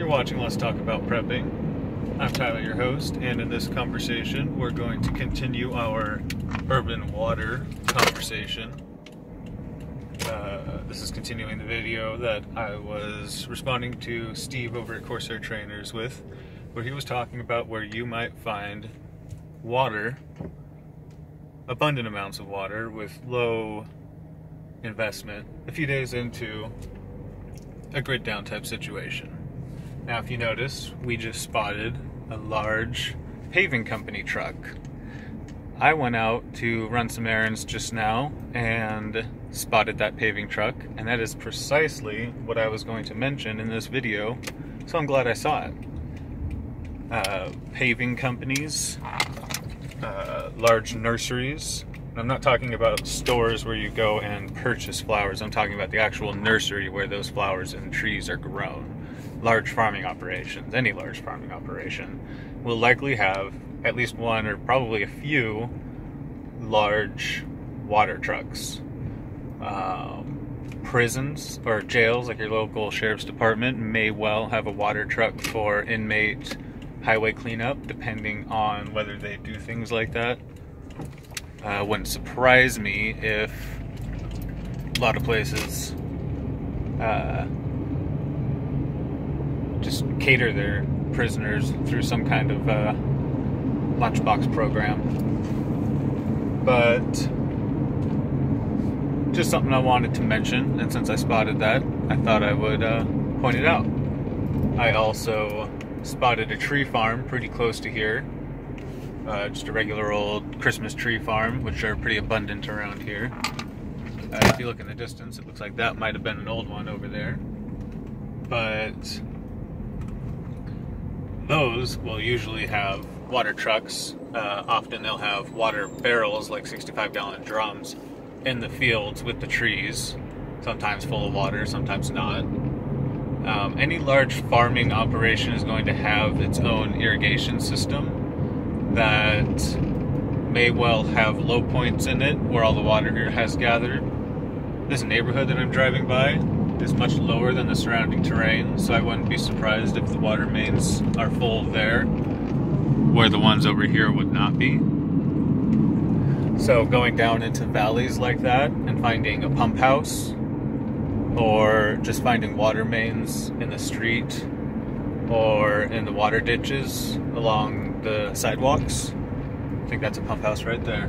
You're watching Let's Talk About Prepping. I'm Tyler, your host, and in this conversation, we're going to continue our urban water conversation. This is continuing the video that I was responding to Steve over at Corsair Trainers with, where he was talking about where you might find water, abundant amounts of water with low investment a few days into a grid down type situation. Now, if you notice, we just spotted a large paving company truck. I went out to run some errands just now and spotted that paving truck, and that is precisely what I was going to mention in this video, so I'm glad I saw it. Paving companies, large nurseries. I'm not talking about stores where you go and purchase flowers. I'm talking about the actual nursery where those flowers and trees are grown. Large farming operations, any large farming operation, will likely have at least one or probably a few large water trucks. Prisons or jails, like your local sheriff's department, may well have a water truck for inmate highway cleanup, depending on whether they do things like that. Wouldn't surprise me if a lot of places just cater their prisoners through some kind of lunchbox program. But just something I wanted to mention, and since I spotted that, I thought I would point it out. I also spotted a tree farm pretty close to here. Just a regular old Christmas tree farm, which are pretty abundant around here. If you look in the distance, it looks like that might have been an old one over there. But those will usually have water trucks. Often they'll have water barrels, like 65-gallon drums, in the fields with the trees, sometimes full of water, sometimes not. Any large farming operation is going to have its own irrigation system that may well have low points in it where all the water here has gathered. This neighborhood that I'm driving by is much lower than the surrounding terrain, so I wouldn't be surprised if the water mains are full there, where the ones over here would not be. So going down into valleys like that and finding a pump house, or just finding water mains in the street or in the water ditches along the sidewalks, I think that's a pump house right there.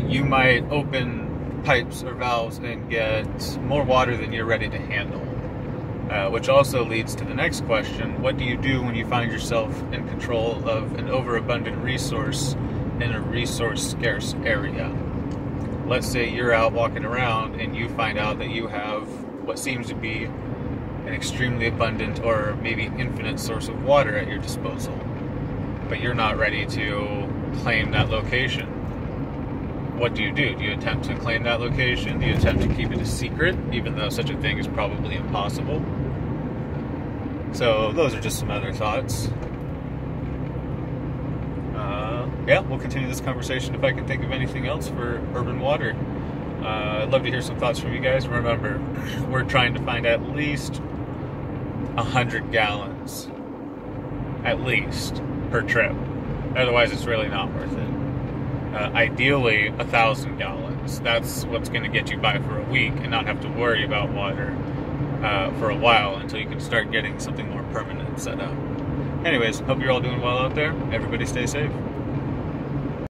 You might open pipes or valves and get more water than you're ready to handle. Which also leads to the next question: what do you do when you find yourself in control of an overabundant resource in a resource-scarce area? Let's say you're out walking around and you find out that you have what seems to be an extremely abundant or maybe infinite source of water at your disposal, but you're not ready to claim that location. What do you do? Do you attempt to claim that location? Do you attempt to keep it a secret, even though such a thing is probably impossible? So those are just some other thoughts. Yeah, we'll continue this conversation if I can think of anything else for urban water. I'd love to hear some thoughts from you guys. Remember, we're trying to find at least 100 gallons, at least, per trip. Otherwise, it's really not worth it. Ideally, 1,000 gallons. That's what's going to get you by for a week and not have to worry about water for a while until you can start getting something more permanent set up. Anyways, hope you're all doing well out there. Everybody stay safe.